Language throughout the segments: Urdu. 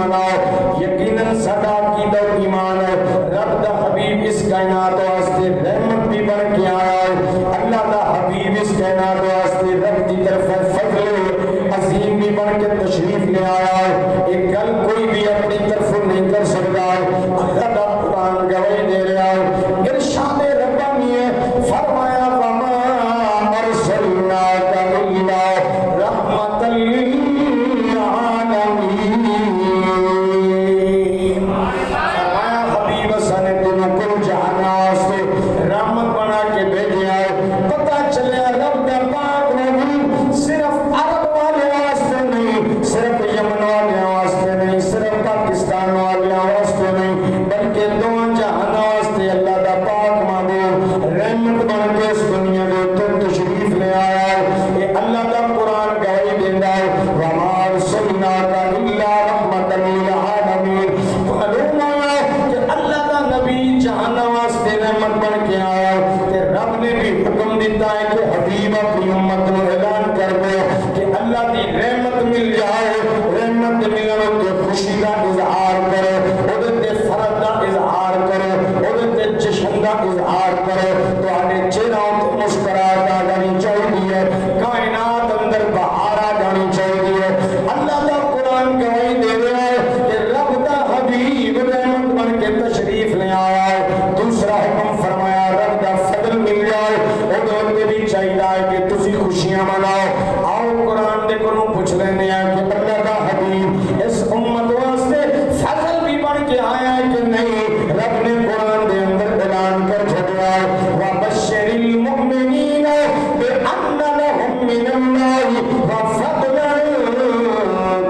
مناؤ یقیناً سدا عقیدہ و ایمان ہے رب دا حبیب اس کائنات واسطے رحمت بھی بن کے آیا ہے اللہ دا حبیب اس کائنات واسطے رب دی طرف فضل عظیم بھی بن کے تشریف لے آیا ہے ایک گل کوئی بھی اپنی طرف نہیں کر سکتا ہے اللہ دا قرآن گواہی دے رہا ہے ارشاد ربانی ہے فرمایا وما ارسلناک الا رحمۃ للعالمین فرمایا حبیب سنے تینوں کل جہان واسطے رحمت بنا کے بھیجا ہے پتہ چلیا رب دا پاک نبی صرف عرب والے واسطے نہیں صرف یمن والے واسطے نہیں صرف پاکستان والے واسطے نہیں بلکہ دونوں جہان واسطے اللہ دا پاک محبوب رحمت بن کے اس دنیا میں تو تشریف لے آیا ہے یہ اللہ دا قرآن گواہی دیتا ہے وما ارسلناک الا رحمۃ للعالمین معلوم ہے کہ اللہ دا نبی جہان واسطے رحمت بن کے آیا ہے کہ رب نے بھی حکم دیتا ہے کہ حبیب اپنی امت کو اعلان کر دو کہ اللہ دی رحمت مل جائے رحمت ملنے تو خوشی کا اظہار کرو ادھر فرد کا اظہار کرو ادھر جشن کا اظہار کرو تو آنے چہروں تو مسکراہٹ آ جانی چاہیے کائنات اندر بہار آ جانی چاہیے اللہ کا قرآن گواہی دے رہا ہے کہ رب دا حبیب رحمت بن کے تشریف لے آیا ہے دوسرا حکم فرمایا رب دا فضل مل جائے ادھر بھی چاہیے کہ تسی خوشیاں مناؤ آؤ قرآن دے کو پوچھ لینے ہیں کہ اللہ کا حبیب اس امت واسطے فضل بھی بن کے آیا ہے کہ نہیں رب نے قرآن دے اندر اعلان کر چھوڑا ہے وَبَشِّرِ الْمُؤْمِنِينَ بِأَنَّ لَهُم مِّنَ اللَّهِ وَفَضْلًا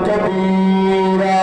كَبِيرًا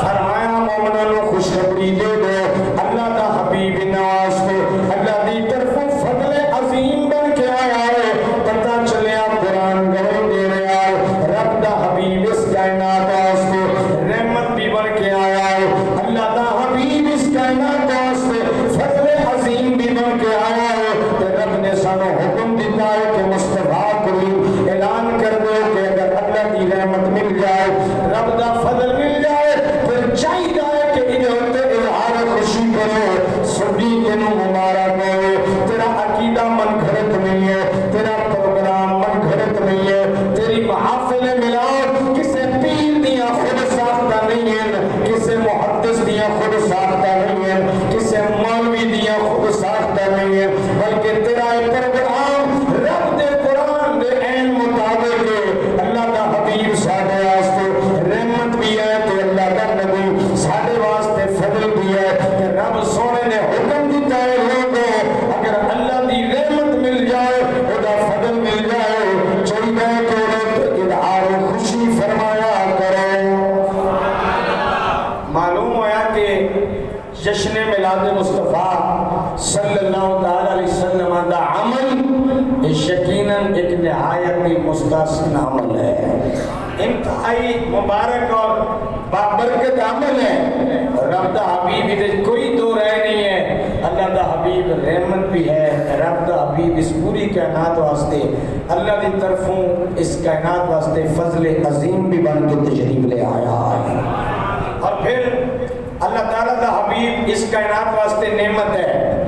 فرمایا مومنوں کو خوشخبری دے دو اللہ کا حبیب نواز کو اللہ دی طرف فضل عظیم بن کے آیا ہے پتہ چلیا قرآن گواہی دے رہا ہے رب دا حبیب اس کائنات واسطے رحمت بھی بن کے آیا ہے اللہ دا حبیب اس کائنات واسطے فضل عظیم بھی بن کے آیا ہے کہ رب نے سانو حکم دیتا ہے کہ مصطفیٰ کریم اعلان کر دو کہ اگر اللہ کی رحمت مل جائے رب دا فضل مل جائے پھر چاہیے کہ ادھر تے اظہار خوشی کرو سبھی تینوں مبارک ہو تیرا عقیدہ من گھڑت نہیں ہے تیرا پروگرام من گھڑت نہیں ہے تیری محافل ملاد کسے پیر دیا خود ساختہ نہیں ہے کسے محدث دیا خود ساختہ نہیں ہے کسے مولوی دیا خود ساختہ نہیں ہے بلکہ تیرا پروگرام رب دے قرآن دے عین مطابق ہے اللہ کا حبیب ساڑھے واسطے رحمت بھی ہے تو اللہ کا نبی ساڑھے واسطے فضل بھی ہے کہ رب سونے نے حکم دیتا ہے لوگوں اگر اللہ دی رحمت مل جائے خدا فضل مل جائے چاہیے کہ اظہار خوشی فرمایا کرو معلوم ہوا کہ جشن میلاد مصطفیٰ صلی اللہ علیہ وسلم دا عمل یقیناً ایک نہایت مستحسن عمل ہے انتہائی مبارک اور بابرکت عمل ہے رب دا حبیب دے کوئی دو رہ نہیں ہے اللہ دا حبیب رحمت بھی ہے رب دا حبیب اس پوری کائنات واسطے اللہ دی طرفوں اس کائنات واسطے فضل عظیم بھی بن کے تشریف لے آیا ہے اور پھر اللہ تعالیٰ دا حبیب اس کائنات واسطے نعمت ہے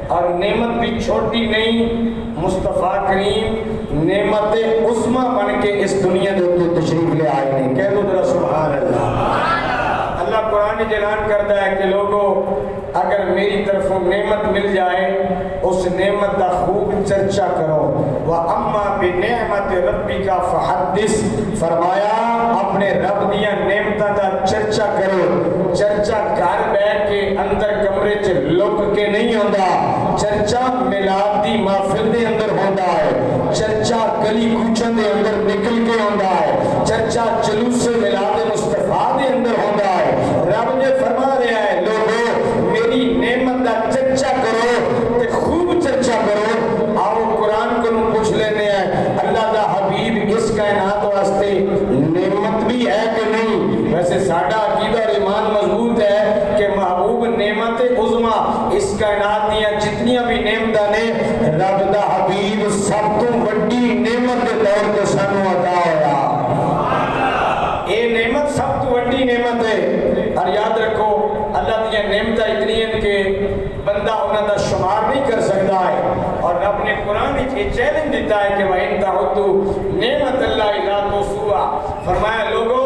اور نعمت بھی چھوٹی نہیں مصطفیٰ کریم نعمت عظمیٰ بن کے اس دنیا دے تشریف لے آئے ہیں کہہ دو ذرا سبحان اللہ اللہ قرآن اعلان کرتا ہے کہ لوگوں اگر میری طرف نعمت مل جائے اس نعمت کا خوب چرچا کرو وَأَمَّا بِنِعْمَةِ رَبِّكَ فَحَدِّثْ فرمایا اپنے رب دیا نعمتاں کا چرچا کرو چرچا گھر بیٹھ کے اندر کمرے چ لک کے نہیں ہوندا چرچا میلاد دی محفل دے اندر ہوندا ہے چرچا گلی کوچن دے اندر نکل کے ہوندا ہے چرچا جلوس میلاد مصطفیٰ دے اندر ہوندا ہے رب نے فرما رہا ہے لوگوں میری نعمت کا چرچا کرو تے خوب چرچا کرو آؤ قرآن کو پوچھ لینے ہیں اللہ دا حبیب اس کائنات واسطے نعمت بھی ہے کہ نہیں ویسے ساڈا عقیدہ اور ایمان مضبوط ہے کہ محبوب نعمت عظمیٰ اس کائنات دیا جتنیاں بھی نعمتاں نے رب دا حبیب سب تو بڑی نعمت کے طور تے سانو عطا ہویا اے نعمت اور یاد رکھو اللہ دیا نعمت اتنی ہیں کہ بندہ انہوں دا شمار نہیں کر سکتا ہے، اور رب نے قرآن یہ چیلنج دیتا ہے کہ وَإِن تَعُدُّوا نِعْمَتَ اللَّهِ لَا تُحْصُوهَا، فرمایا لوگوں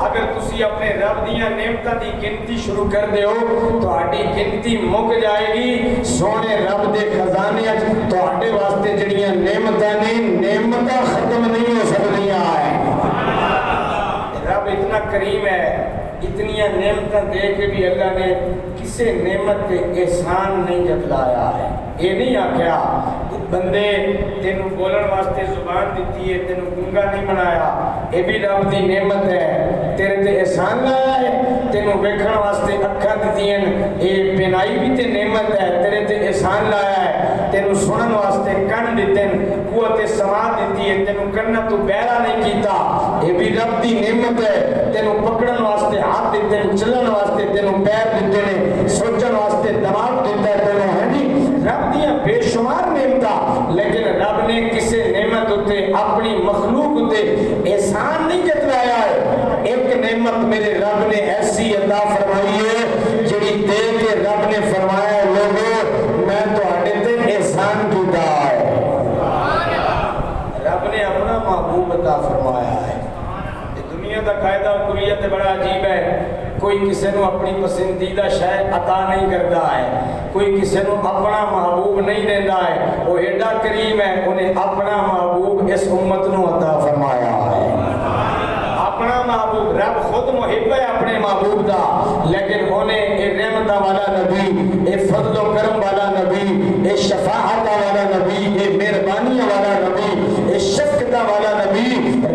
اگر تسی اپنے رب دیاں نعمتاں دی گنتی شروع کر دیو تو آڈی گنتی مک جائے گی۔ سونے رب دے خزانے تو آڈے واسطے جڑیاں نعمتاں نے نعمتاں ختم نہیں ہو سکتیاں ہے۔ رب اتنا کریم ہے، اتنیاں نعمتاں دے کے بھی اللہ نے کسے نعمت کے احسان نہیں جتلایا ہے۔ یہ نہیں آکھیا بندے تینوں بولن واسطے زبان دیتی ہے، تینوں گنگا نہیں بنایا، یہ بھی رب دی نعمت ہے۔ تیرے تے احسان لایا ہے، تینوں ویکھن واسطے اکھاں دتی ہیں، یہ بینائی بھی تے نعمت ہے، تیرے تے احسان لایا ہے۔ تینوں سنن واسطے کن دتے ہیں، قوت سماع دیتی ہے، تینوں کنا تو بہرا نہیں کیتا، یہ بھی رب دی نعمت ہے۔ تینوں پکڑن واسطے ہاتھ دیتے ہیں، چلن واسطے تینوں پیر دیتے ہیں، سوچن واسطے دماغ دیتا ہے تینوں، ہے جی رب دیاں بے شمار نعمتاں، لیکن رب نے کسے نعمت ہوتے اپنی مخلوق ہوتے احسان نہیں جتلایا ہے۔ ایک نعمت میرے رب نے ایسی عطا فرمائی ہے جڑی دے کے رب نے فرمایا لوگوں میں تو آڈے تے احسان کیتا ہے۔ رب نے اپنا محبوب عطا فرمایا ہے۔ دنیا دا قاعدہ اور کلیت بڑا عجیب ہے، کوئی کسی نو اپنی پسندیدہ شے عطا نہیں کرتا ہے، کوئی کسی نو اپنا محبوب نہیں دیتا ہے، وہ ایڈا کریم ہے انہیں اپنا محبوب اس امت نو عطا فرمایا ہے۔ اپنا محبوب رب خود محب ہے اپنے محبوب دا، لیکن انہیں اے رحمت والا نبی، اے فضل و کرم والا نبی، اے شفاعت والا نبی، اے مہربانی والا نبی، اے شفقت والا نبی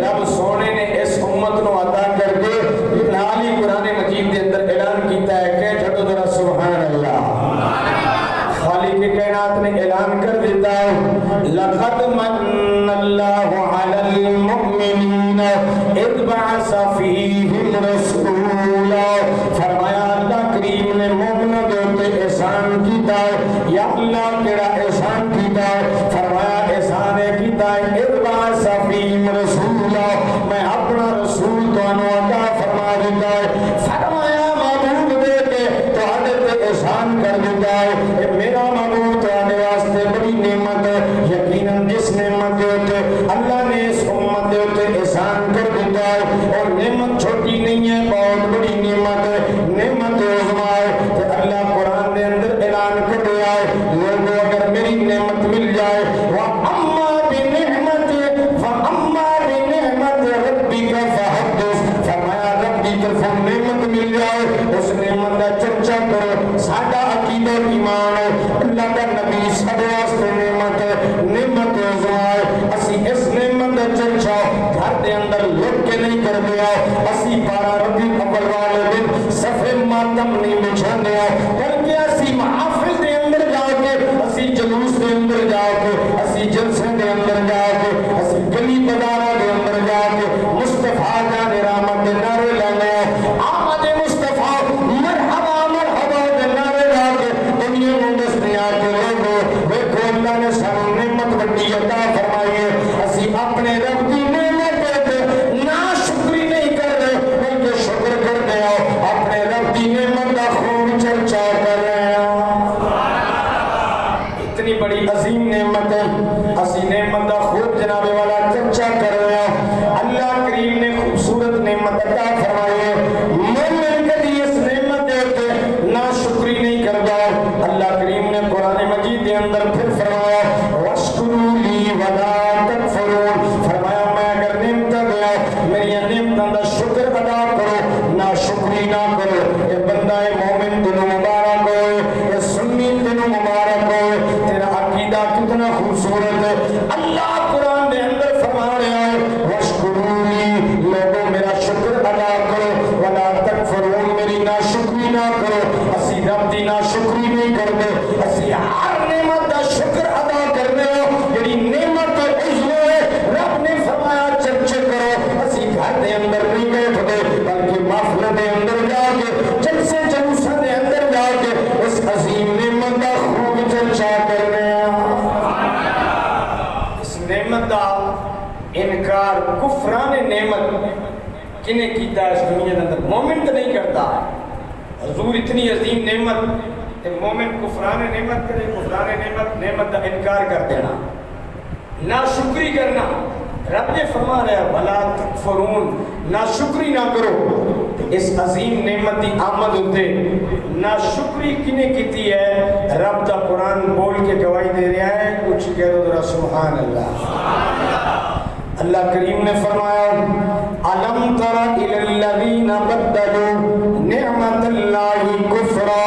رب سونے نے اس امت نو عطا کر کے نال ہی قرآن مجید کے اندر اعلان کیتا ہے کہ چھڑو ذرا سبحان اللہ۔ خالق کائنات نے اعلان کر دیتا ہے لقد من اللہ علی المؤمنین اذ بعث فیہم رسولا، فرمایا اللہ کریم نے مومنوں کے اوپر احسان کیتا ہے۔ یا اللہ کیڑا احسان کیتا ہے؟ فرمایا احسان کیتا ہے اذ بعث فیہم رسولا، میں اپنا رسول تانوں عطا فرما دیتا ہے۔ فرمایا محبوب دے کے تو تے احسان کر دیتا ہے، اے میرا محبوب تواڈے واسطے بڑی نعمت ہے۔ یقیناً جس نعمت دے اوتے اللہ نے اس امت دے اوتے احسان کر دیتا ہے، اور نعمت چھوٹی نہیں ہے، بہت بڑی نعمت ہے، نعمت عظمی ہے۔ کہ اللہ قرآن دے اندر اعلان کر دیا ہے لوگوں اگر میری نعمت مل جائے وَأَمَّا بِنِعْمَتِ فَأَمَّا بِنِعْمَتِ رَبِّكَ فَحَدِّثْ، فرمایا رب کی طرفوں نعمت مل جائے اس نعمت کا چرچا کرو۔ ساڈا عقیدہ ایمان ہے اللہ کا نبی سب واسطے نعمت ہے، نعمت عظمی ہے۔ اسی اس نعمت کا چرچا گھر دے اندر لٹ کے نہیں کر دیا، اسی 12 ربیع اول والے دن صفے ماتم نہیں بچھانے، بلکہ اسی محافل دے اندر جا کے، اسی جلوس دے اندر جا کے، اسی جلسے دے اندر جا کے، اسی گلی بازار دے اندر جا کے مصطفیٰ جان رحمت دے نعرے لانے، آمد مصطفیٰ مرحبا مرحبا دے نعرے لا کے دنیا میں دستے آ کے لوگوں ویکھو اللہ نے سانوں نعمت بڑی عطا فرمائی ہے، اسی اپنے رب کی نعمت تے ناشکری نہیں کر رہے بلکہ شکر کر دے آؤ، اپنے رب کی نعمت کا خوب چرچا کر رہے ہیں۔ اتنی بڑی عظیم نعمت ہے، اسی نعمت کا خوب جناب والا چرچا کر رہے ہیں۔ اللہ کریم نے خوبصورت نعمت عطا فرمائی ہے، مومن کبھی اس نعمت دے اوتے ناشکری نہیں کرتا۔ اللہ کریم نے قرآن مجید کے اندر پھر فرمایا وَاشْكُرُوا لِي وَلَا تَكْفُرُونَ، فرمایا میں اگر نعمت دیا میری نعمتوں کا شکر ادا کرو ناشکری نہ کرو۔ یہ بندہ مومن تینوں مبارک ہوئے، یہ سنی تینوں مبارک ہوئے، تیرا عقیدہ کتنا خوبصورت ہے۔ اللہ قرآن دے اندر فرما رہا ہے وَاشْكُرُوا لِي، لوگوں میرا شکر ادا کرو، وَلَا تَكْفُرُونَ میری ناشکری نہ کرو۔ اسی رب دی ناشکری نہیں کرتے، اسی ہر نعمت دا شکر ادا کرنے ہو جڑی نعمت عظمی ہے۔ رب نے فرمایا چرچے کرو، اسی گھر دے اندر نہیں بیٹھتے بلکہ محفل دے اندر جا کے جلسے جلوساں دے اندر جا کے اس عظیم نعمت دا خوب چرچا کرنے ہیں۔ اس نعمت دا انکار کفران نعمت کنے کیتا ہے اس دنیا کے اندر؟ مومن تو نہیں کرتا ہے، حضور اتنی عظیم نعمت کہ مومن کفران نعمت کرے، کفران نعمت دا انکار کر دینا، ناشکری کرنا۔ رب نے فرما رہا ہے وَلَا تَكْفُرُونَ، ناشکری نہ کرو۔ اس عظیم نعمت دی آمد ہوتے ناشکری کنے کیتی ہے؟ رب دا قرآن بول کے گواہی دے رہا ہے، کچھ کہہ دو ذرا سبحان اللہ۔ اللہ کریم نے فرمایا أَلَمْ تَرَ إِلَى الَّذِينَ بَدَّلُوا نِعْمَةَ اللَّهِ كُفْرًا،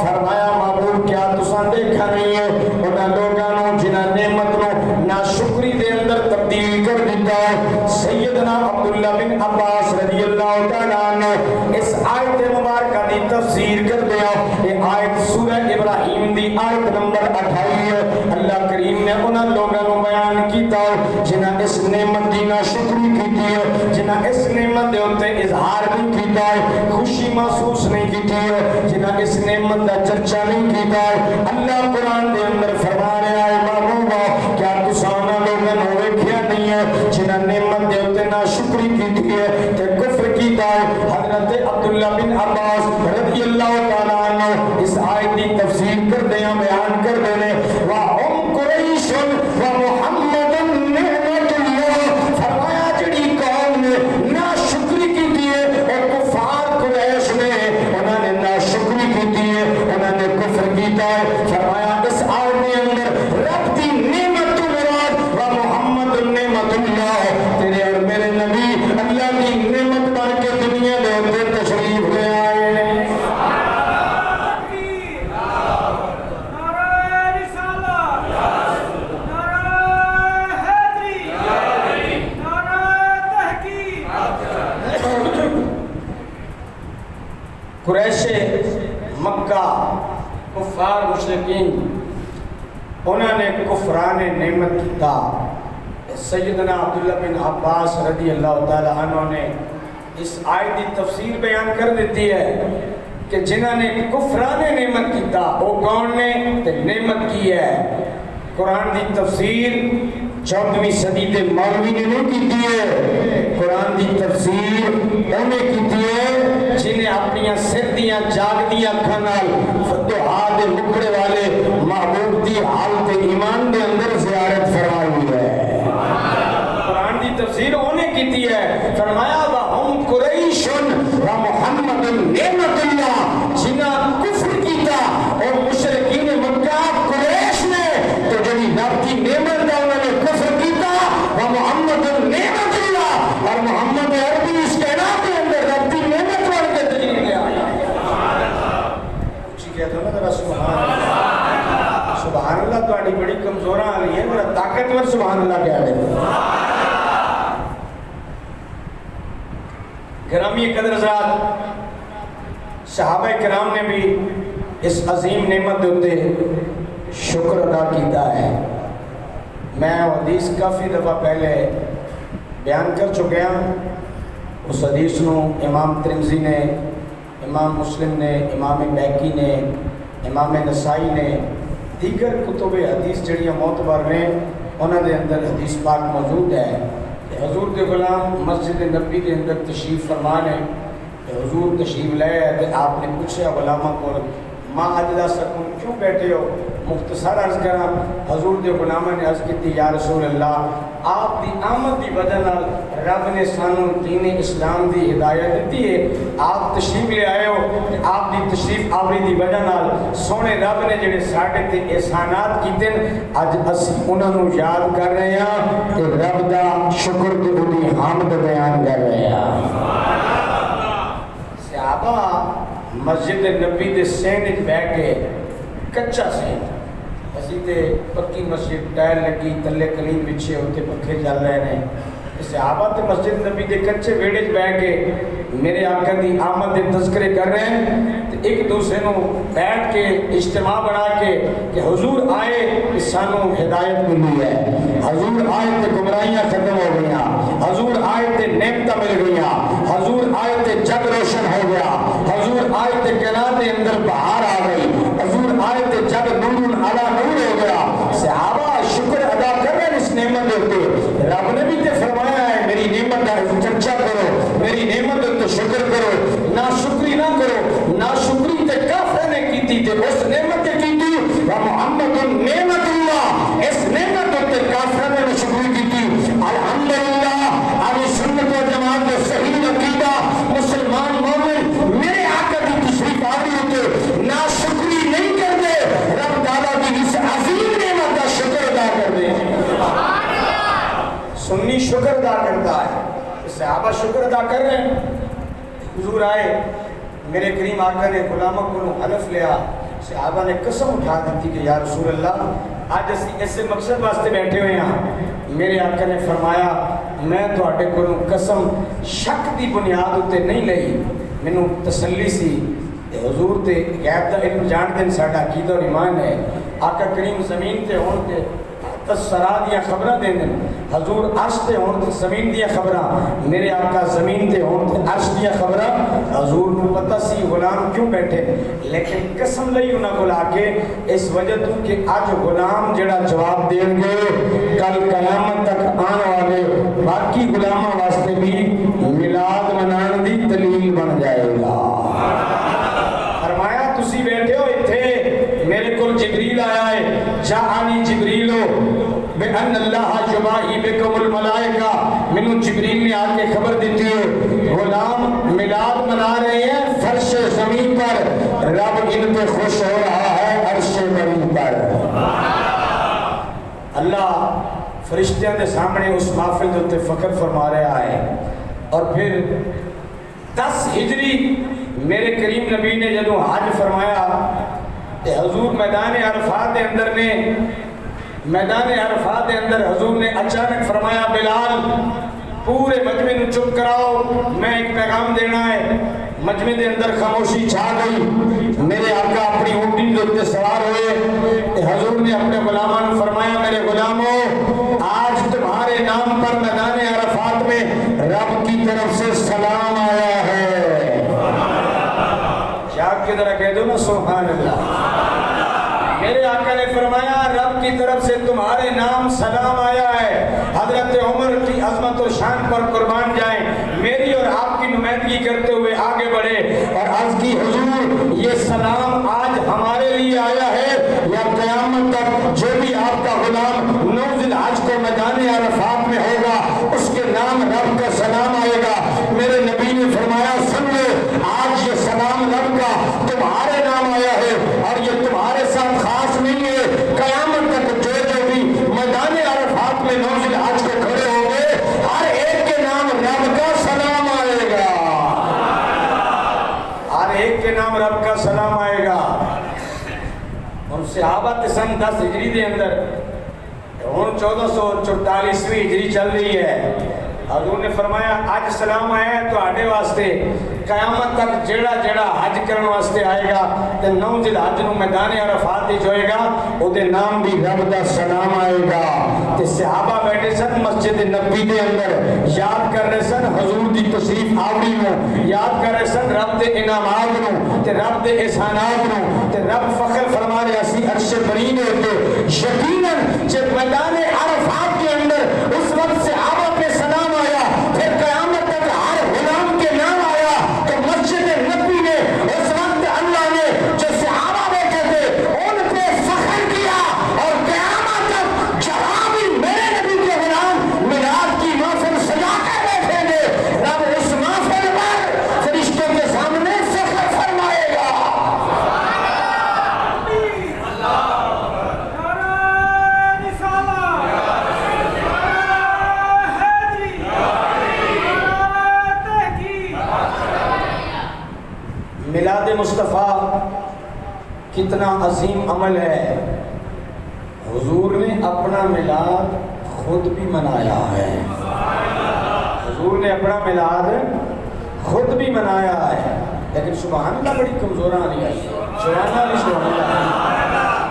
فرمایا محبوب کیا تساں دیکھا نہیں ہے انہاں لوگاں جنہاں نعمت نو ناشکری دے اندر تبدیل کر دیتا ہے۔ سیدنا عبداللہ بن عباس رضی اللہ تعالیٰ عنہ اس آیت مبارکہ دی تفسیر کر دیا۔ یہ آیت سورہ ابراہیم دی آیت نمبر 28 ہے۔ اللہ کریم نے انہاں لوگاں نو بیان کیتا جنہاں اس نعمت دی ناشکری کیتی ہے، جنہاں اس نعمت دے اوتے اظہار نہیں کیتا ہے، خوشی محسوس نہیں کیتی ہے، جنہاں اس نعمت دا چرچا نہیں کیتا ہے۔ اللہ قرآن دے اندر فرما رہا ہے محبوبا کیا تسانا لوگاں نو ویکھیا نہیں ہے جنہاں نعمت دے اوتے ناشکری کیتی ہے تے کفر کیتا ہے۔ حضرت عبداللہ بن عباس رضی اللہ تعالیٰ عنہ اس آیت دی تفسیر کر دیاں بیان کر دینے وَهُمْ قُرَيْشٌ وَمُحَمَّدٌ نِعْمَةُ اللَّهِ، فرمایا جڑی قوم نے ناشکری کیتی ہے اور کفار قریش نے انہوں نے ناشکری کیتی ہے، انہوں نے کفر کیتا ہے۔ فرمایا اس آیت کے اندر رب دی نعمت مراد و محمد نعمت اللہ، تیرے اور میرے نبی اللہ کی نعمت بن کے دنیا دے اندر تشریف لے آئے ہیں۔ قریش مکہ کفار مشرکین انہوں نے کفران نعمت کیتا۔ سیدنا عبداللہ بن عباس رضی اللہ تعالیٰ عنہ نے اس آیت دی تفسیر بیان کر دیتی ہے کہ جنہوں نے کفران نعمت کیتا وہ کون نے تے نعمت کی ہے۔ قرآن دی تفسیر 14ویں صدی دے مولوی نے نہیں کیتی ہے، قرآن دی تفسیر انہیں کیتی ہے جنہیں اپنی سر دیاں جاگ دیاں کھنال فتحا دے مکڑے والے محبوب دی حالت ایمان دے اندر زیارت فرمائی ہے۔ قرآن دی تفسیر انہیں کیتی ہے، فرمایا وَهُمْ قُرَيْشٌ وَمُحَمَّدٌ نِعْمَةُ اللَّهِ، جنہاں کفر کیتا اور مشرکین مکہ قریش نے تو جنہی رب کی نعمت دا انہوں نے کفر کیتا وَمُحَمَّدٌ نِعْمَةُ اللَّهِ، اور محمد عربی اس کائنات کے اندر رب کی نعمت بن کے تجلیل لے آیا۔ کچھ کہتا نا ذرا سبحان اللہ، سبحان اللہ تو آڑی بڑی کمزوراں آ رہی ہے، ذرا طاقتور سبحان اللہ کہہ دے۔ گرامی قدر حضرات، صحابہ کرام نے بھی اس عظیم نعمت ہوتے شکر ادا کیتا ہے۔ میں حدیث کافی دفعہ پہلے بیان کر چکے ہیں، اس حدیث نو امام ترمذی نے، امام مسلم نے، امام بیہقی نے، امام نسائی نے، دیگر کتب حدیث جڑیاں معتبر نے انہاں دے اندر حدیث پاک موجود ہے کہ حضور کے غلام مسجد نبی کے اندر تشریف فرمان ہے کہ حضور تشریف لے آئے، آپ نے پوچھا غلامہ کو ماں اجلا سکون کیوں بیٹھے ہو؟ مختصر عرض کرا، حضور دے غلامہ نے عرض کی یا رسول اللہ آپ دی آمد دی وجہ نال رب نے سانوں دین اسلام دی ہدایت دیتی ہے، آپ تشریف لے آئے ہو، آپ دی تشریف آوری دی وجہ نال سونے رب نے جڑے ساڈے تے احسانات کیتے اج اسی انہاں نو یاد کر رہے ہیں کہ رب دا شکر تے اودی حمد بیان کر رہے ہیں۔ صحابہ مسجد نبی دے سین وچ بیٹھ کے کچا سین، اسی تے پکی مسجد ٹائل لگی تلے کلیم بچھے ہوتے پکھے چل رہے ہیں، صحابہ تے مسجد نبی دے کچے ویڑے وچ بیٹھ کے میرے آقا دی آمد دے تذکرے کر رہے ہیں، ایک دوسرے نو بیٹھ کے اجتماع بنا کے کہ حضور آئے کہ سانوں ہدایت ملی ہے، حضور آئے تے گمراہیاں ختم ہو گئیاں، حضور آئے تے نعمتاں مل گئیاں، حضور آئے تے جگ روشن ہو گیا، حضور آئے تے کائنات کے اندر بہار آ گئی، حضور آئے تے جگ نور علی نور ہو گیا۔ صحابہ شکر ادا کر رہے ہیں اس نعمت کے، رب نے بھی تے فرمایا ہے میری نعمت کا چرچا کرو، میری نعمت تو شکر کرو، نہ شکری نہ کرو، ناشکری تے کافر نے کیتی تے اس نعمت کیتی محمد نعمت اللہ اس نعمت تے کافر نے ناشکری کیتی الحمدللہ اہل سنت و جماعت کے صحیح عقیدہ مسلمان مومن میرے آقا کی تشریف آوری ہوتے ناشکری نہیں کرتے رب تعالیٰ کی اس عظیم نعمت کا شکر ادا کر دیں سنی شکر ادا کرتا ہے صحابہ شکر ادا کر رہے ہیں حضور آئے میرے کریم آقا نے غلاموں کو حلف لیا صحابہ نے قسم اٹھا دی کہ یا رسول اللہ آج اسی ایسے مقصد واسطے بیٹھے ہوئے ہیں میرے آقا نے فرمایا میں تواڈے کولوں قسم شک دی بنیاد اتے نہیں لئی مینوں تسلی سی حضور تے غیب دا علم جان دین ساڈا عقیدہ اور ایمان ہے آقا کریم زمین تے ہون تے سرا دیا خبراں دے دیں حضور عرش تے ہون تے زمین دیا خبراں میرے آقا زمین تے ہون تے عرش دیا خبراں حضور کو پتہ سی غلام کیوں بیٹھے لیکن قسم لئی انہاں کو لا کے اس وجہ تو کہ آج غلام جڑا جواب دیں گے کل قیامت تک آنے والے باقی غلاماں واسطے بھی میلاد منان دی دلیل بن جائے گا فرمایا تسی بیٹھے ہو ایتھے میرے کول جبریل آیا ہے جاءنی جبریل بأن اللہ یباہی بکم الملائکہ منو جبریل نے آ کے خبر دیتی ہے غلام میلاد منا رہے ہیں فرش زمین پر رب ان پہ خوش ہو رہا ہے عرش بری پر اللہ فرشتیاں دے سامنے اس محفل دے فخر فرما رہا ہے اور پھر 10 ہجری میرے کریم نبی نے جدوں حج فرمایا کہ حضور میدان عرفات کے اندر نے میدان عرفات کے اندر حضور نے اچانک فرمایا بلال پورے مجمع نو چپ کراؤ میں ایک پیغام دینا ہے مجمع دے اندر خاموشی چھا گئی میرے آقا اپنی اونٹی کے اوپر سوار ہوئے حضور نے اپنے غلاموں نے فرمایا میرے غلاموں آج تمہارے نام پر میدان عرفات میں رب کی طرف سے سلام آیا ہے کی طرح کہہ دو نا سبحان اللہ میرے آقا نے فرمایا رب کی طرف سے تمہارے نام سلام آیا ہے حضرت عمر کی عظمت و شان پر قربان جائیں میری اور آپ کی نمائندگی کرتے ہوئے آگے بڑھے اور عرض کی حضور یہ سلام آج ہمارے لیے آیا ہے یا قیامت تک جو بھی آپ کا غلام 9 ذی الحج کو میدان عرفات میں ہوگا اس کے نام رب کا سلام آئے گا میرے نبی نے فرمایا سن لو آج یہ سلام رب کا تمہارے نام آیا ہے اور یہ تمہارے ساتھ خاص نہیں ہے قیامت تک جو بھی میدان عرفات میں 9 ذی الحج کو کھڑے ہوں گے ہر ایک کے نام رب کا سلام آئے گا ہر ایک کے نام رب کا سلام آئے گا اور صحابہ کے سن 10 ہجری دے اندر ہوں 1444 ہجری چل رہی ہے حضور نے فرمایا آج سلام آیا ہے تو آڈے واسطے قیامت تک جیڑا جیڑا حج کرن واسطے آئے گا تے 9 ذی الحج نو میدان عرفات وچ ہوئے گا او دے نام بھی رب دا سلام آئے گا تے صحابہ بیٹھے سن مسجد نبوی دے اندر یاد کر رہے سن حضور دی تشریف آوری نو یاد کر رہے سن رب دے انعامات نو تے رب دے احسانات نو تے رب فخر فرما رہا سی عرش بری دے اوپر یقیناً جب میدان عرفات کے اندر اس وقت صحابہ پہ سلام آیا پھر قیامت تک ہر غلام کے نام آیا تو مسجد نبوی نے اس وقت اللہ نے جو صحابہ بیٹھے تھے ان پہ فخر کیا اور قیامت تک جہاں بھی میرے نبی کے غلام میلاد کی محفل سجا کر بیٹھیں گے رب اس محفل پر فرشتوں کے سامنے فخر فرمائے گا میلاد مصطفیٰ کتنا عظیم عمل ہے حضور نے اپنا میلاد خود بھی منایا ہے حضور نے اپنا میلاد خود بھی منایا ہے لیکن سبحان اللہ بڑی کمزورہ نہیں ہے سبحان اللہ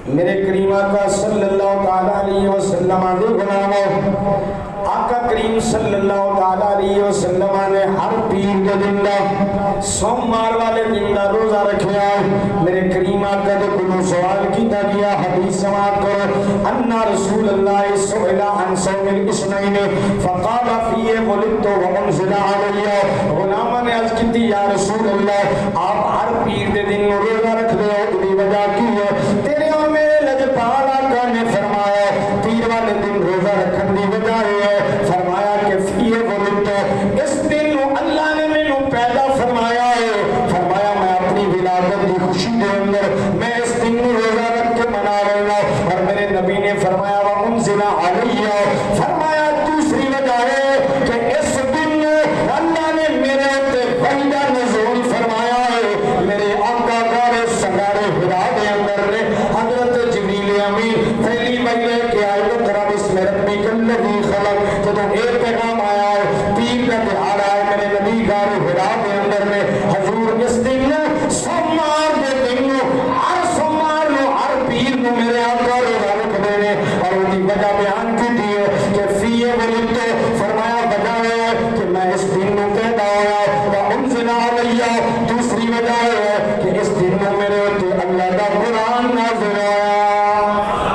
میرے کریم آقا صلی اللہ تعالیٰ علیہ وسلم دے غلاموں آقا کریم صلی اللہ تعالیٰ علیہ وسلم نے ہر پیر کے دن دا سوموار والے دن دا روزہ رکھیا میرے کریم آقا دے کلو سوال کیتا گیا حدیث سماعت کرو ان رسول اللہ سئل عن صوم الاثنین فقال فیہ ولدت وانزل علی غلامہ نے عرض کی یا رسول اللہ آپ ہر پیر دے دن روزہ رکھ دے ہو دی وجہ کی ہے تیرے اور میرے لجپال آقا نے فرمایا پیر والے دن روزہ رکھن دی وجہ ہے فرمایا کہ فیہ ولدت اس دن اللہ نے میں پیدا فرمایا ہے فرمایا میں اپنی ولادت کی خوشی دے اندر میں اس دن روزہ رکھ کے منا رہا اور میرے نبی نے فرمایا وَأُنزِلَ عَلَيَّ فرمایا دوسری وجہ ہے کہ اس دن اللہ نے میرے تے وحدہ نزول فرمایا ہے میرے آقا گارے سنگارے ہرا دے اندر نے حضرت جبریل امین پہلی وجہ کہ آئے اقرأ بسم ربک الذی خلق جب ایک پیغام آیا ہے پیر کا دہاڑا ہے میرے نبی گارے ہرا دے اندر نے حضور اس دن سوموار دے دن ہر سوموار نو ہر پیر نو میرے آقا روزہ رکھ دینے اور ان کی وجہ بیان کی تھی کہ فیہ ولدت فرمایا وجہ ہے کہ میں اس دن میں پیدا ہوا وَأُنزِلَ عَلَيَّ دوسری وجہ ہے کہ اس دن میں میرے ہوتے اللہ کا قرآن نازل ہوا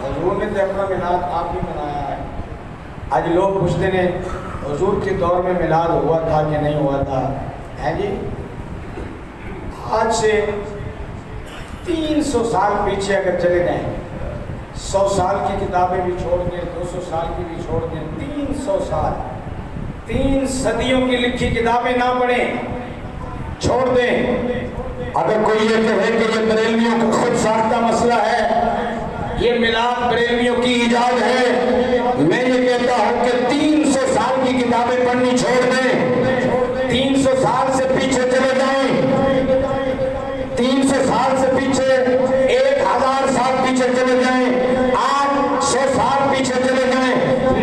حضور نے اپنا میلاد آپ بھی منایا ہے آج لوگ پوچھتے ہیں حضور کے دور میں میلاد ہوا تھا کہ نہیں ہوا تھا ہے جی آج سے 300 سال پیچھے اگر چلے جائیں 100 سال کی کتابیں بھی چھوڑ دیں 200 سال کی بھی چھوڑ دیں 300 سال 3 صدیوں کی لکھی کتابیں نہ پڑھیں چھوڑ دیں اگر کوئی یہ کہے کہ یہ بریلویوں کا خود ساختہ مسئلہ ہے یہ میلاد بریلویوں کی ایجاد ہے میں یہ کہتا ہوں کہ 300 سال کی کتابیں پڑھنی چھوڑ دیں 300 سال سے پیچھے چلے جائیں 300 سال سے پیچھے 1000 سال پیچھے چلے جائیں 800 سال پیچھے چلے جائیں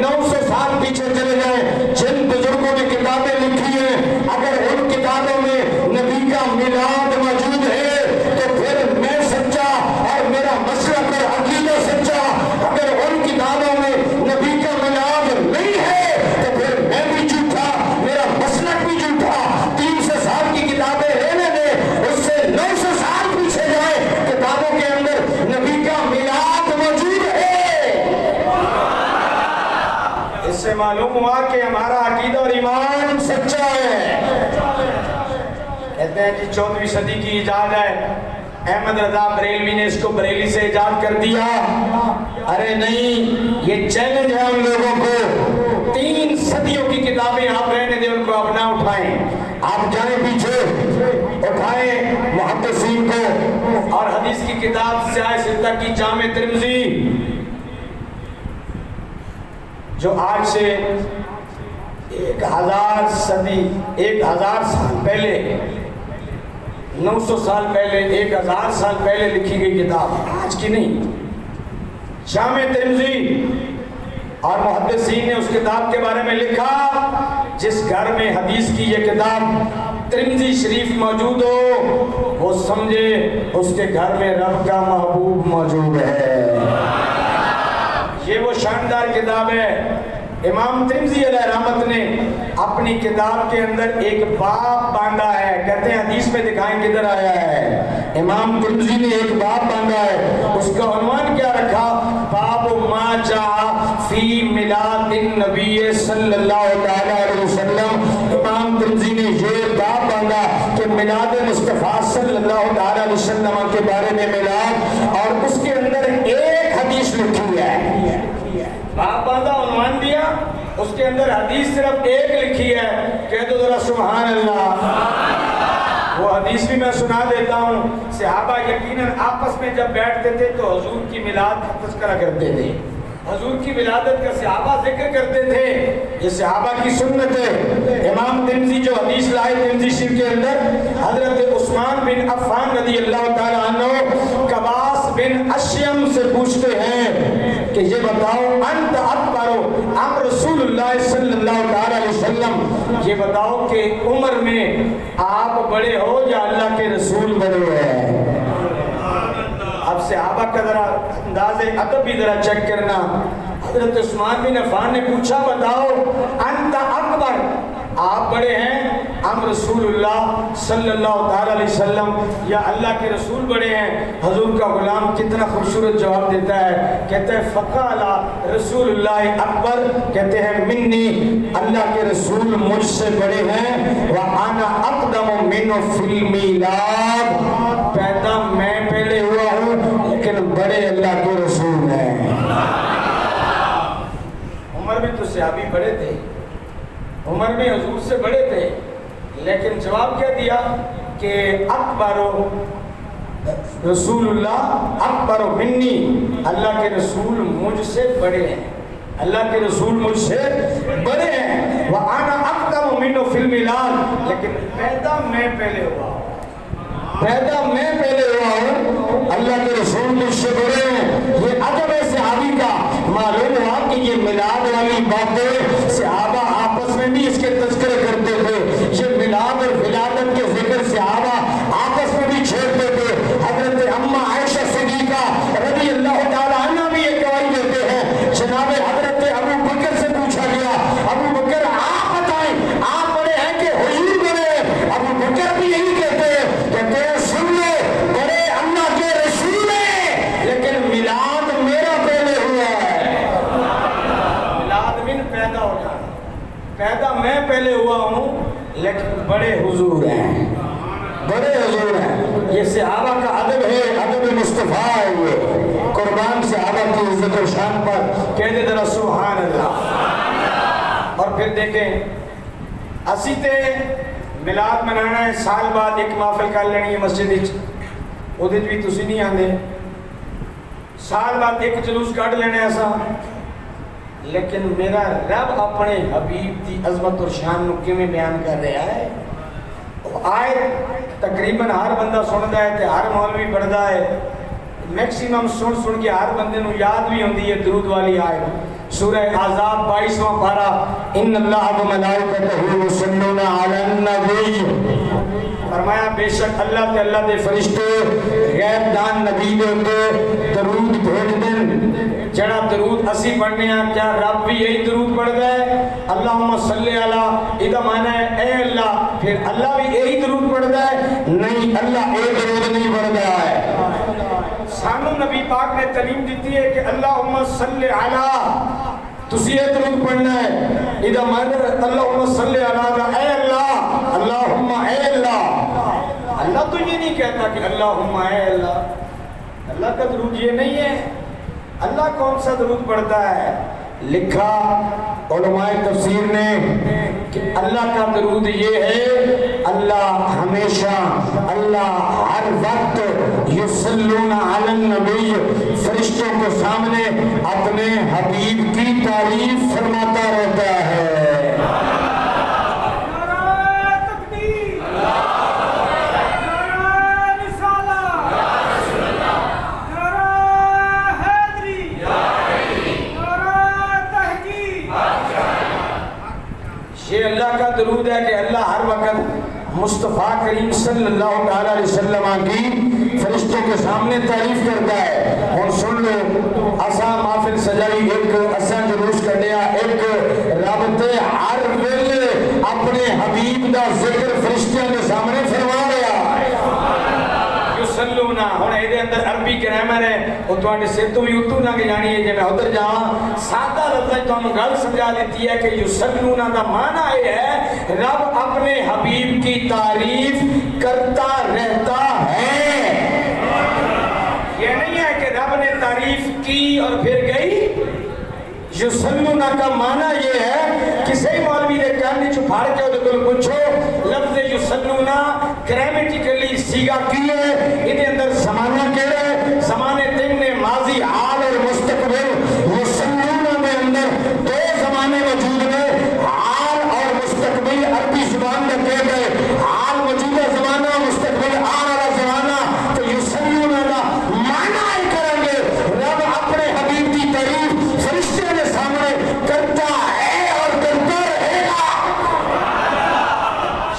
900 سال پیچھے چلے جائیں جن بزرگوں نے کتابیں لکھی ہیں اگر ان کتابوں میں نبی کا میلاد موجود ہے تو پھر میں سچا اور میرا مسلک اور عقیدہ سچا اگر ان کتابوں میں نبی کا میلاد نہیں ہے تو پھر میں بھی جھوٹا میرا مسلک بھی جھوٹا 300 سال کی کتابیں رہنے دیں اس سے 900 سال پیچھے جائے کتابوں کے اندر نبی کا میلاد موجود ہے اس سے معلوم ہوا کہ ہمارا عقیدہ اور ایمان سچا ہے کہتے ہیں کہ 14ویں صدی کی ایجاد ہے احمد رضا بریلوی نے اس کو بریلی سے ایجاد کر دیا ارے نہیں یہ چیلنج ہے ان لوگوں کو 3 صدیوں کی کتابیں آپ رہنے دیں ان کو آپ نہ اٹھائیں آپ جائیں پیچھے اٹھائیں محدثین کو اور حدیث کی کتاب سیاہ ستہ کی جامع ترمذی جو آج سے 1000 سال پہلے 900 سال پہلے 1000 سال پہلے لکھی گئی کتاب آج کی نہیں جامع ترمذی اور محدثین نے اس کتاب کے بارے میں لکھا جس گھر میں حدیث کی یہ کتاب ترمذی شریف موجود ہو وہ سمجھے اس کے گھر میں رب کا محبوب موجود ہے یہ وہ شاندار کتاب ہے امام ترمذی علیہ رحمت نے اپنی کتاب کے اندر ایک باب باندھا ہے کہتے ہیں حدیث میں دکھائیں کدھر آیا ہے امام ترمذی نے ایک باب باندھا ہے اس کا عنوان کیا رکھا باب ما جاء فی میلاد النبی صلی اللہ علیہ وسلم امام ترمذی نے یہ باب باندھا کہ میلاد مصطفیٰ صلی اللہ علیہ وسلم کے بارے میں میلاد اور اس کے اندر ایک حدیث لکھی ہے باب باندھا عنوان دیا اس کے اندر حدیث صرف ایک لکھی ہے کہہ دو ذرا سبحان اللہ وہ حدیث بھی میں سنا دیتا ہوں صحابہ یقیناً آپس میں جب بیٹھتے تھے تو حضور کی میلاد کا تذکرہ کرتے تھے حضور کی ولادت کا صحابہ ذکر کرتے تھے یہ صحابہ کی سنت ہے امام ترمذی جو حدیث لائے ترمذی شریف کے اندر حضرت عثمان بن عفان رضی اللہ تعالیٰ عنہ قباس بن اشیم سے پوچھتے ہیں کہ یہ بتاؤ انت اکبر ام رسول اللہ صلی اللہ علیہ وسلم یہ بتاؤ کہ عمر میں آپ بڑے ہو یا اللہ کے رسول بڑے ہیں اب صحابہ کا ذرا انداز ادب بھی ذرا چیک کرنا حضرت عثمان بن عفان نے پوچھا بتاؤ انت اکبر آپ بڑے ہیں ہم رسول اللہ صلی اللہ تعالی علیہ وسلم یا اللہ کے رسول بڑے ہیں؟ حضور کا غلام کتنا خوبصورت جواب دیتا ہے، کہتا ہے فقال رسول اللہ اکبر، کہتے ہیں منی، اللہ کے رسول مجھ سے بڑے ہیں، وانا اقدم منہ فی المیلاد، پیدا میں پہلے ہوا ہوں لیکن بڑے اللہ کے رسول ہیں۔ عمر میں تو صحابی بڑے تھے، عمر میں حضور سے بڑے تھے، لیکن جواب کیا دیا کہ اکبر رسول اللہ اکبر منی، اللہ کے رسول مجھ سے بڑے ہیں، اللہ کے رسول مجھ سے بڑے ہیں، وَأَنَا أَقْدَمُ مِنْهُ فِي الْمِلَادِ، لیکن پیدا میں پہلے ہوا ہوں، پیدا میں پہلے ہوا ہوں، اللہ کے رسول مجھ سے بڑے ہیں۔ یہ ادب ہے صحابی کا۔ معلوم ہوا کہ یہ میلاد والی باتیں صحابہ آپس میں بھی اس کے تذکرے کرتے تھے، یہ میلاد اور ولادت کے ذکر صحابہ آپس میں بھی چھیڑتے تھے۔ حضرت اماں عائشہ صدیقہ رضی اللہ تعالیٰ عنہ بھی یہ گواہی دیتے ہیں۔ جناب حضرت ابو بکر سے پوچھا گیا، ابو بکر آپ بتائیں آپ بڑے ہیں کہ حضور بڑے ہیں؟ ابو بکر بھی یہی کہتے ہیں، کہتے ہیں سن لو بڑے اللہ کے رسول ہیں لیکن میلاد میرا پہلے ہوا ہے۔ میلاد من پیدا ہو جانا، پیدا میں پہلے ہوا ہوں لیکن بڑے حضور ہیں، بڑے حضور ہیں۔ یہ صحابہ کا ادب ہے، ادب مصطفیٰ ہے۔ یہ قربان صحابہ کی عزت و شان پر کہہ دے ذرا سبحان اللہ۔ اور پھر دیکھیں اسی تے میلاد منانا ہے، سال بعد ایک محفل کر لینی ہے مسجد وچ، اودے وچ بھی تسی نہیں آندے، سال بعد ایک جلوس کڈ لینا ایسا، لیکن میرا رب اپنے حبیب دی عظمت اور شان نو کیویں بیان کر رہا ہے؟ آئے تقریباً ہر بندہ سندا ہے تے ہر مولوی پڑھدا ہے، میکسیمم سن کے ہر بندے نو یاد بھی ہوندی ہے درود والی آیت، سورہ احزاب 22واں پارہ، ان اللہ و ملائکتہ یصلون علی النبی، فرمایا بے شک اللہ تے اللہ دے فرشتے غیب دان نبی دے اوتے درود بھیج دین۔ جڑا درود اسی پڑھنے ہیں کیا رب بھی یہی درود پڑھدا ہے؟ اللہم صلی علی، ادا معنی ہے اے اللہ، پھر اللہ بھی یہی درود پڑھدا ہے؟ نہیں، اللہ ایک درود نہیں پڑھدا ہے۔ سانو نبی پاک نے تعلیم دیتی ہے کہ اللہم صلی علی، تسی یہ درود پڑھنا ہے، ادا معنی ہے اللہم صلی علی، اے اللہ، اللہم اے اللہ۔ اللہ تو یہ نہیں کہتا کہ اللہم اے اللہ، اللہ کا درود یہ نہیں ہے۔ اللہ کون سا درود پڑھتا ہے؟ لکھا علماء تفسیر نے کہ اللہ کا درود یہ ہے، اللہ ہمیشہ، اللہ ہر وقت یصلون علی النبی، فرشتوں کے سامنے اپنے حبیب کی تعریف فرماتا رہتا ہے۔ یہ اللہ کا درود ہے کہ اللہ ہر وقت مصطفیٰ کریم صلی اللہ تعالیٰ علیہ وسلم کی فرشتوں کے سامنے تعریف کرتا ہے۔ اور سن لو اسا محفل سجائی، ایک اسا جلوس کرنیا، ایک رب تے ہر ویلے اپنے حبیب دا ذکر فرشتوں کے سامنے فرما رہا ہے۔ یصلونا ہن اے دے اندر عربی گرامر ہے، او تواڈے سر تو بھی اتو نہ جانی ہے، جے میں ادھر جاواں سادہ لفظ تانوں گل سمجھا دیتی ہے کہ یصلونا دا معنی یہ ہے رب اپنے حبیب کی تعریف کرتا رہتا ہے۔ یہ نہیں ہے کہ رب نے تعریف کی اور پھر گئی۔ یصلونا کا معنی یہ ہے، کسی مولوی نے کہانی چھپاڑ کے وہ کل پوچھو لفظ یصلونا گرامیٹیکلی سیگا کی ہے، ادھے اندر زمانہ کیڑا ہے؟ زمانے تین نے ماضی، حال اور مستقبل۔ یصلونا میں اندر دو زمانے موجود ہیں، حال اور مستقبل۔ عربی زبان میں کہہ گئے حال موجودہ زمانہ، مستقبل آنے والا زمانہ۔ تو یصلونا کا معنی کریں گے رب اپنے حبیب کی تعریف فرشتے کے سامنے کرتا ہے اور کرتا رہے گا۔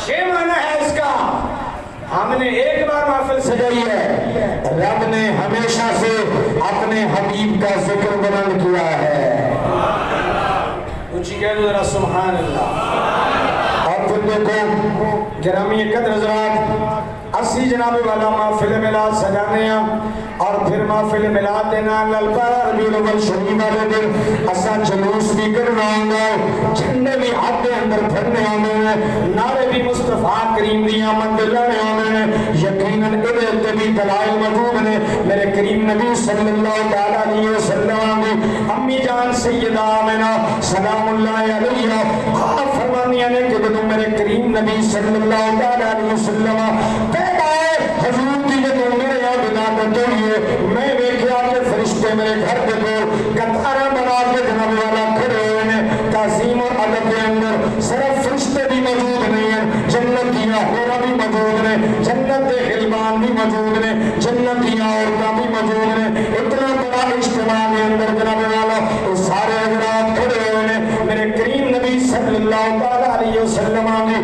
یہ معنی ہے اس کا۔ ہم نے ایک بار محفل سجائی ہے، رب نے ہمیشہ سے اپنے حبیب کا ذکر بلند کیا ہے۔ اونچی کہہ دو ذرا سبحان اللہ۔ اور پھر دیکھو گرامی قدر حضرات، اسی جناب والا محفل میلاد سجانے ہیں اور پھر محفل میلاد دینا للپارا ربیع الاول شریف والے دن اساں جلوس بھی کرنا ہوں، جھنڈے بھی ہاتھ دے اندر پھڑنے ہوں، نعرے بھی مصطفیٰ کریم دی آمد دلانے ہوں، یقیناً ادھر بھی دلائل موجود نے۔ میرے کریم نبی صلی اللہ علیہ وسلم کی امی جان سیدہ آمنہ سلام اللہ علیہ آپ فرمانیاں نے کہ جدوں میرے کریم نبی صلی اللہ علیہ وسلم پیدا ہے حضور دی جدوں میرے ولادت ہوئی ہے، میں ویکھیا کہ فرشتے میرے گھر دے کول قطارہ بنا کے جناب والا کھڑے ہوئے ہیں، تعظیم اور ادب کے اندر صرف فرشتے بھی موجود نہیں ہیں، جنت دیا ہورا بھی موجود ہیں، جنت کے غلمان بھی موجود ہیں، جنت دیا عورتاں بھی موجود ہیں، اتنا بڑا اجتماع کے اندر جناب والا سارے حضرات کھڑے ہوئے ہیں۔ میرے کریم نبی صلی اللہ علیہ وسلم کی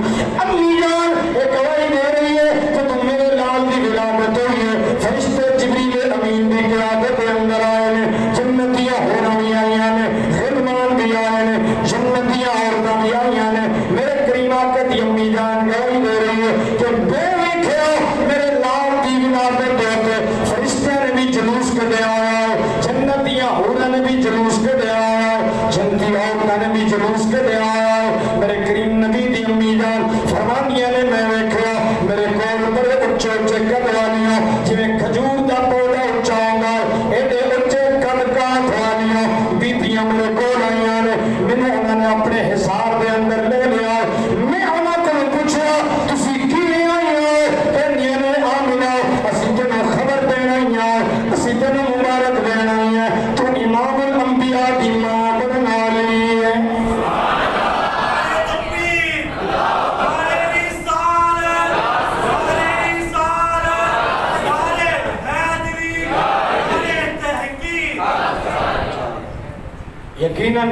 امی جان ایک گواہی دے رہی ہے کہ تم میرے لال کی ولادت ہوئی ہے، فرشتے جبریل امین کی قیادت کے اندر آئے ہیں، جنتیاں ہونا بھی آئی ہیں، غلمان بھی آئے ہیں، جنتیاں عورتاں بھی آئی ہیں۔ میرے کریم آقا دی امی جان گواہی دے رہی ہے کہ بے ویکھیا میرے لال کی ولادت ہوتے فرشتے نے بھی جلوس کر آیا ہے، جنتیاں ہونا نے بھی جلوس کر آیا ہے، جنتی عورتاں نے بھی جلوس کر آیا ہے۔ میرے کریم نبی دی امی جان فرمانیاں نے میں ویکھیا میرے کول بڑے اچھے اچھے قد والیاں جویں کھجور دا پودا اچا ہوندا ایڈے اچھے قد کاٹ والیاں بیبیاں میرے کول آئیاں نے، مینوں انہاں نے اپنے حساب دے اندر لے لیا، میں انہاں کولوں پوچھیا تسی کیویں آئی ہو؟ کہندیاں نے آمنہ اسی تینوں خبر دینا ہی ہے، اسی تینوں مبارک دینا ہی ہے، تو امام الانبیاء دی ماں بنن والی ہے۔ یقیناً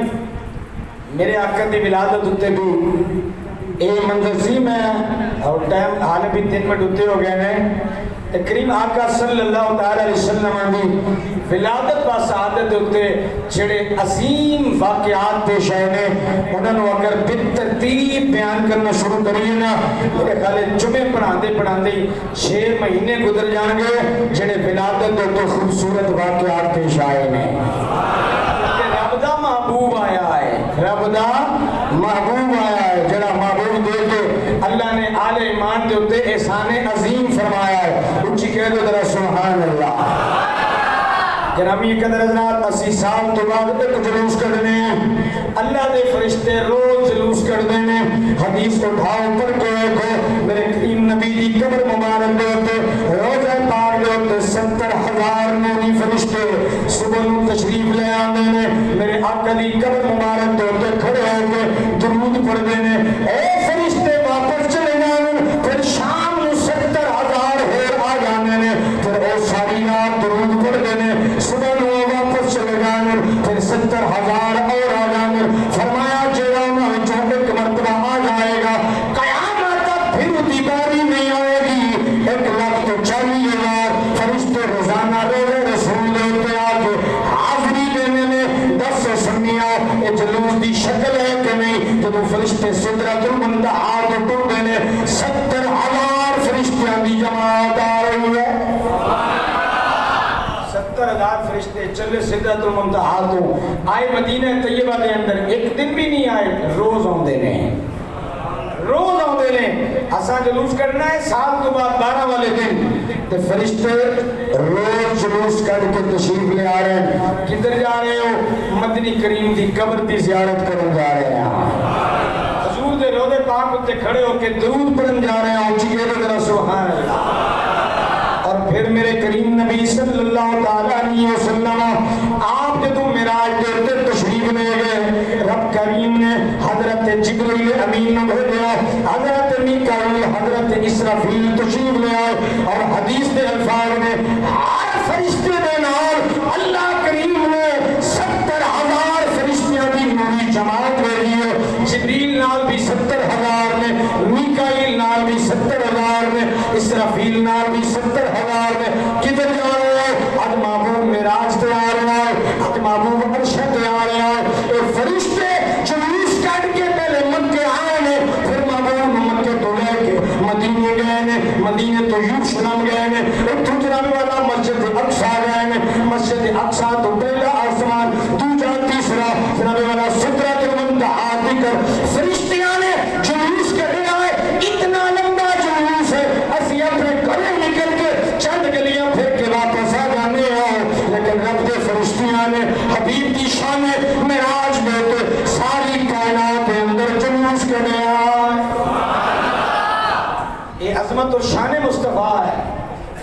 میرے آقا دی ولادت ہوتے بھی اے منظر سی میں اور ٹائم حالے بھی 3 منٹ ہوتے ہو گئے ہیں، کریم آقا صلی اللہ علیہ وسلم دی ولادت با سعادت ہوتے جڑے عظیم واقعات پیش آئے ہیں انہوں نے اگر بالترتیب بیان کرنا شروع کریے نا میرے خیال جمعے پڑھاندے 6 مہینے گزر جان گے جڑے ولادت ہوتے خوبصورت واقعات پیش آئے ہیں۔ رب دا محبوب آیا ہے، رب دا محبوب آیا ہے، جڑا محبوب دے کے اللہ نے آل ایمان دے ہوتے احسان عظیم فرمایا ہے، اچھی کہہ دو ذرا سبحان اللہ۔ گرامی قدر حضرات 80 سال تو بعد ایک جلوس کرنے ہیں، اللہ دے فرشتے روز جلوس کرنے ہیں، حدیث کو اٹھاؤ پڑھ کے دیکھو میرے کریم نبی دی قبر مبارک دے ہوتے روزہ پاک دے ہوتے 70,000 نوری فرشتے صبح نو تشریف لے آنے نے میرے آقا دی قبر مبارک دے ہوتے کھڑے ہو کے درود پڑھ دینے، اے فرشتے واپس چلے جانے، پھر شام نو 70,000 ہور آ جانے نے، پھر او ساری رات درود پڑھ دینے، صبح نو واپس چلے جانے، پھر 70,000 اور آ جانے۔ فرمایا جڑا انہاں چوں ایک مرتبہ آ جائے گا قیامت تک پھر دی باری نہیں آئے گی، 1,40,000 فرشتے روزانہ روزے رسول ہوتے آ کے حاضری دینے میں 10 سنیا یہ جلوس دی شکل ہے کہ نہیں، جب فرشتے سدرۃ المنتہا کو ٹر دینے 70,000 فرشتیاں دی جماعت آ رہی ہے، 70,000 فرشتے چلے سدرۃ المنتہا تو آئے مدینہ طیبہ دے اندر، ایک دن بھی نہیں آئے، روز آندے نے، روز آندے نے۔ اساں جلوس کرنا ہے سال تو بعد 12 والے دن تے فرشتے روز جلوس کر کے تشریف لے آ رہے ہیں، کدھر جا رہے ہو؟ مدنی کریم دی قبر دی زیارت کرنے جا رہے ہیں، حضور دے روضے پاک تے کھڑے ہو کے درود پڑھن جا رہے ہیں، اونچی کہہ دو ذرا سبحان اللہ۔ اور پھر میرے کریم نبی صلی اللہ علیہ وسلم آپ جدو معراج دیتے تشریف لے گئے، رب کریم نے حضرت جبریل امین نے بھیجا، حضرت میکائیل حضرت اسرافیل تشریف لے آئے اور حدیث کے الفاظ میں ہر فرشتے دے نال اللہ کریم نے 70,000 فرشتیاں دی نوری جماعت بھیجی ہے، جبریل نال بھی 70,000 نے، میکائیل نال بھی 70,000 نے، اسرافیل نال بھی 70,000 نے۔ کدھر جا رہے ہیں؟ آج محبوب معراج تے آ رہا ہے، آج محبوب عرش تے آ رہا ہے، اے فرشتے جلوس کٹ کے پہلے مکے آئے نے، پھر محبوب گئے نے مدینے تو یروشلم گئے نے اتھو جناب والا مسجد اقصی گئے نے مسجد اقصی تو پہلا آسمان دوجا تیسرا جناب والا سدرۃ المنتہا دکر فرشتیاں نے جلوس کڈیا ہے اتنا لمبا جلوس ہے اسی اپنے گھروں نکل کے چند گلیاں پھر کے واپس آ جانے ہیں لیکن رب کے فرشتیاں نے حبیب کی شان معراج میں تو ساری کائنات کے اندر جلوس کڈیا یہ عظمت اور شان مصطفیٰ ہے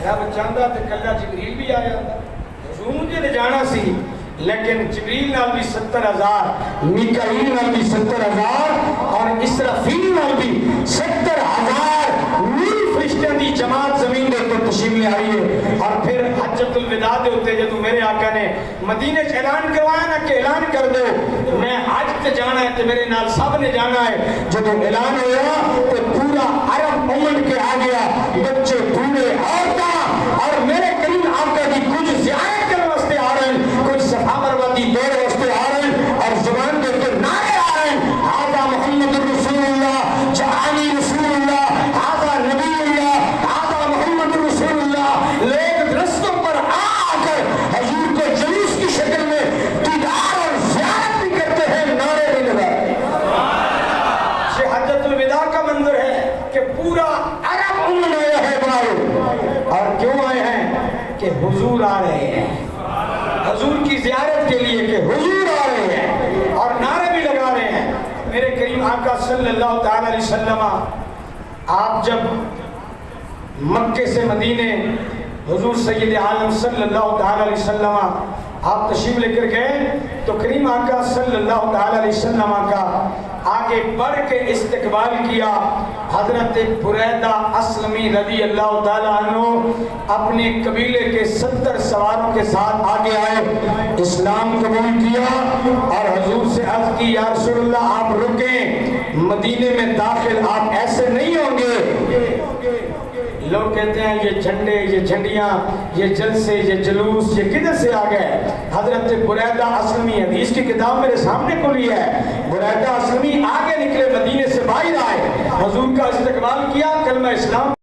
رب چاہتا تو کلا جبریل بھی آ جاتا حضور مجھے لے جانا سی لیکن جبریل نال بھی 70,000 میکائیل نال بھی 70,000 اور اسرافیل نال بھی 70,000 نور فرشتیاں دی جماعت زمین دے اوپر تشریف لے آئی ہے اور پھر حجۃ الوداع دے ہوتے جدو میرے آقا نے مدینے سے اعلان کروایا نا کہ اعلان کر دو میں حج تے جانا ہے تے میرے نال سب نے جانا ہے جب اعلان ہوا تو پورا عرب امن کے آ گیا بچے بوڑھے عورتاں اور میرے کریم آقا کی کچھ زیارت کرنے واسطے آ رہے ہیں کچھ صفا مروہ کی دور واسطے آ رہے ہیں اور زبان کے اوپر نعرے آ رہے ہیں ھذا محمد رسول اللہ جعانی رسول اللہ ھذا نبی اللہ ھذا محمد رسول اللہ لوگ رستوں پر آ کر حضور کو جلوس کی شکل میں دیدار اور زیارت بھی کرتے ہیں نعرے بھی لگاتے ہیں یہ حجۃ الوداع کا منظر ہے کہ پورا عرب امن آیا ہے باہر اور کیوں آئے ہیں کہ حضور آ رہے ہیں حضور کی زیارت کے لیے کہ حضور آ رہے ہیں اور نعرے بھی لگا رہے ہیں میرے کریم آقا صلی اللہ تعالی علیہ وسلم آپ جب مکے سے مدینے حضور سید عالم صلی اللہ تعالی علیہ وسلم آپ تشریف لے کر گئے تو کریم آقا صلی اللہ تعالی علیہ وسلم کا آگے بڑھ کے استقبال کیا حضرت بریدہ اسلمی رضی اللہ تعالیٰ عنہ اپنے قبیلے کے 70 سواروں کے ساتھ آگے آئے اسلام قبول کیا اور حضور سے عرض کی یا رسول اللہ آپ رکیں مدینے میں داخل آپ ایسے نہیں ہوں گے لوگ کہتے ہیں یہ جھنڈے یہ جھنڈیاں یہ جلسے یہ جلوس یہ کدھر سے آ گئے حضرت بریدہ اسلمی حدیث کی کتاب میرے سامنے کھلی ہے بریدہ اسلمی آگے نکلے مدینے سے باہر آئے حضور کا استقبال کیا کلمہ اسلام